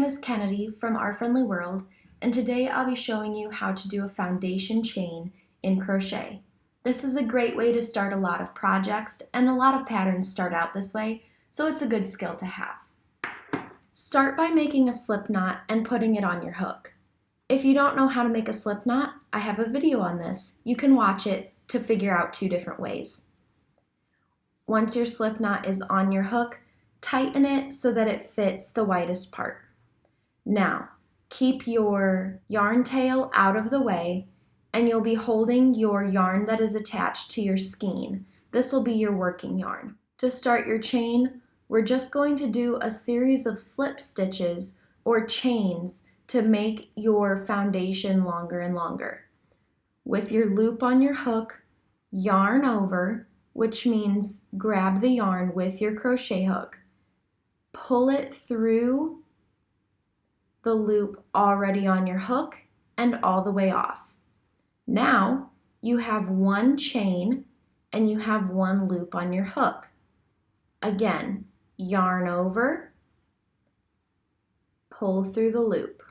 is Kennedy from Our Friendly World, and today I'll be showing you how to do a foundation chain in crochet. This is a great way to start a lot of projects, and a lot of patterns start out this way, so it's a good skill to have. Start by making a slip knot and putting it on your hook. If you don't know how to make a slip knot, I have a video on this. You can watch it to figure out 2 different ways. Once your slip knot is on your hook, tighten it so that it fits the widest part. Now, keep your yarn tail out of the way, and you'll be holding your yarn that is attached to your skein. This will be your working yarn. To start your chain, we're just going to do a series of slip stitches or chains to make your foundation longer and longer. With your loop on your hook, yarn over, which means grab the yarn with your crochet hook. Pull it through the loop already on your hook and all the way off. Now you have 1 chain and you have 1 loop on your hook. Again, yarn over, pull through the loop.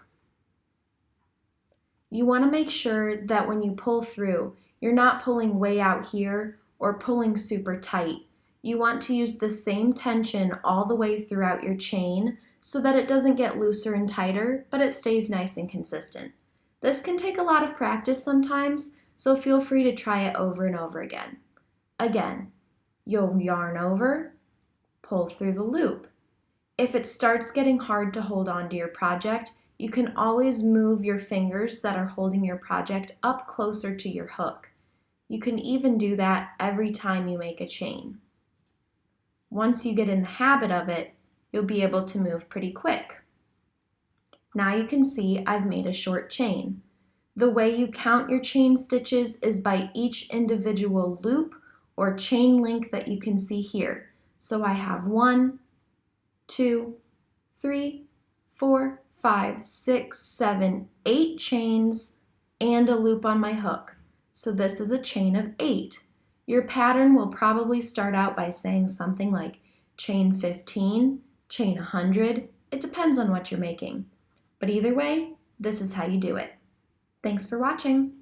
You want to make sure that when you pull through, you're not pulling way out here or pulling super tight. You want to use the same tension all the way throughout your chain so that it doesn't get looser and tighter, but it stays nice and consistent. This can take a lot of practice sometimes, so feel free to try it over and over again. Again, you'll yarn over, pull through the loop. If it starts getting hard to hold on to your project, you can always move your fingers that are holding your project up closer to your hook. You can even do that every time you make a chain. Once you get in the habit of it, you'll be able to move pretty quick. Now you can see I've made a short chain. The way you count your chain stitches is by each individual loop or chain link that you can see here. So I have 1, 2, 3, 4, 5, 6, 7, 8 chains and a loop on my hook. So this is a chain of 8. Your pattern will probably start out by saying something like chain 15, chain 100. It depends on what you're making. But either way, this is how you do it. Thanks for watching.